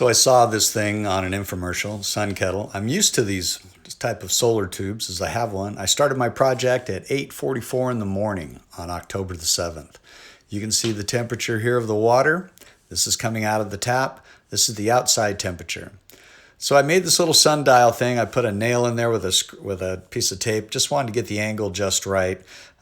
So I saw this thing on an infomercial, Sun Kettle. I'm used to these type of solar tubes as I have one. I started my project at 8:44 in the morning on October the 7th. You can see the temperature here of the water. This is coming out of the tap. This is the outside temperature. So I made this little sundial thing. I put a nail in there with a piece of tape. Just wanted to get the angle just right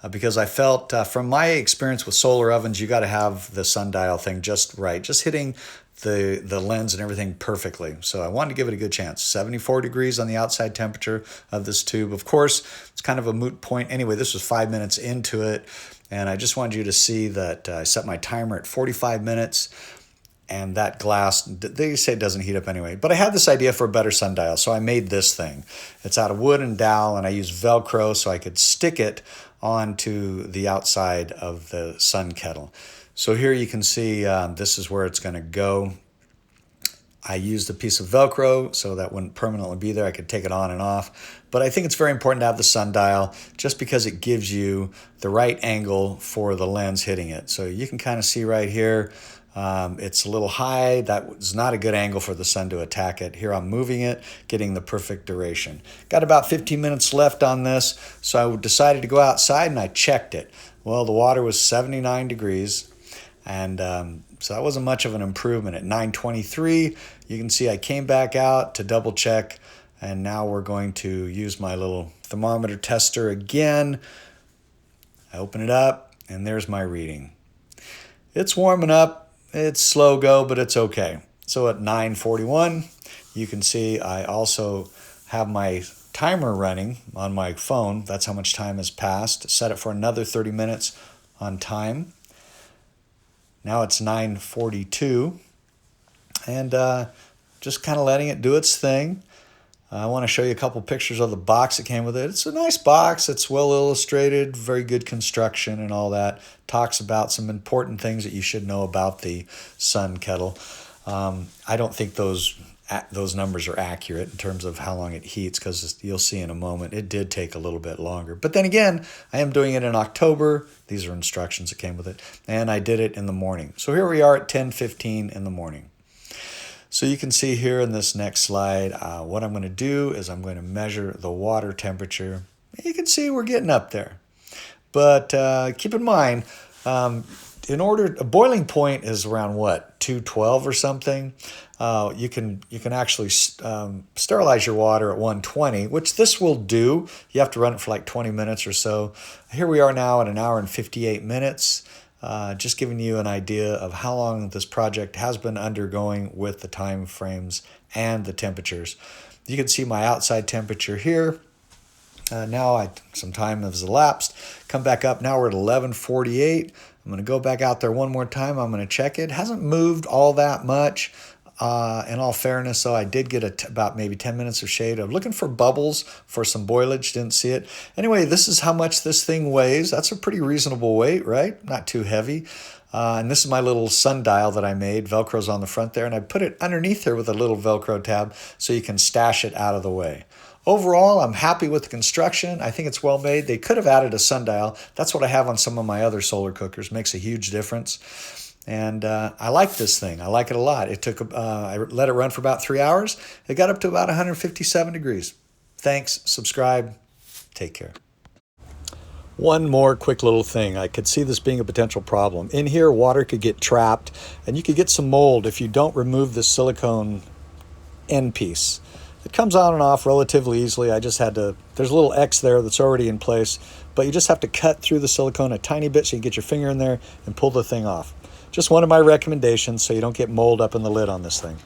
because I felt from my experience with solar ovens, you got to have the sundial thing just right, just hitting the lens and everything perfectly. So I wanted to give it a good chance. 74 degrees on the outside temperature of this tube. Of course, it's kind of a moot point. Anyway, this was 5 minutes into it, and I just wanted you to see that I set my timer at 45 minutes. And that glass, they say it doesn't heat up anyway. But I had this idea for a better sundial, so I made this thing. It's out of wood and dowel, and I used Velcro so I could stick it onto the outside of the Sun Kettle. So here you can see this is where it's going to go. I used a piece of Velcro so that wouldn't permanently be there. I could take it on and off. But I think it's very important to have the sundial just because it gives you the right angle for the lens hitting it. So you can kind of see right here, it's a little high. That was not a good angle for the sun to attack it. Here I'm moving it, getting the perfect duration. Got about 15 minutes left on this, so I decided to go outside and I checked it. Well, the water was 79 degrees, and so that wasn't much of an improvement. At 9:23, you can see I came back out to double check, and now we're going to use my little thermometer tester again. I open it up, and there's my reading. It's warming up. It's slow go, but it's okay. So at 9:41, you can see I also have my timer running on my phone. That's how much time has passed. Set it for another 30 minutes on time. Now it's 9:42, and just kind of letting it do its thing. I want to show you a couple pictures of the box that came with it. It's a nice box. It's well illustrated, very good construction and all that. Talks about some important things that you should know about the Sun Kettle. I don't think those numbers are accurate in terms of how long it heats because you'll see in a moment it did take a little bit longer. But then again, I am doing it in October. These are instructions that came with it. And I did it in the morning. So here we are at 10:15 in the morning. So you can see here in this next slide, what I'm going to do is I'm going to measure the water temperature. You can see we're getting up there. But keep in mind, a boiling point is around what, 212 or something. You can actually sterilize your water at 120, which this will do. You have to run it for like 20 minutes or so. Here we are now at 1 hour and 58 minutes. Just giving you an idea of how long this project has been undergoing with the time frames and the temperatures. You can see my outside temperature here. Now some time has elapsed. Come back up. Now we're at 11:48. I'm going to go back out there one more time. I'm going to check it. It hasn't moved all that much. In all fairness, though, I did get about maybe 10 minutes of shade. I'm looking for bubbles for some boilage. Didn't see it. Anyway, this is how much this thing weighs. That's a pretty reasonable weight, right? Not too heavy. And this is my little sundial that I made. Velcro's on the front there. And I put it underneath there with a little Velcro tab so you can stash it out of the way. Overall, I'm happy with the construction. I think it's well made. They could have added a sundial. That's what I have on some of my other solar cookers. Makes a huge difference. And I like this thing. I like it a lot. I let it run for about 3 hours. It got up to about 157 degrees. Thanks. Subscribe. Take care. One more quick little thing. I could see this being a potential problem. In here, water could get trapped, and you could get some mold if you don't remove the silicone end piece. It comes on and off relatively easily. I just had to, there's a little X there that's already in place, but you just have to cut through the silicone a tiny bit so you can get your finger in there and pull the thing off. Just one of my recommendations so you don't get mold up in the lid on this thing.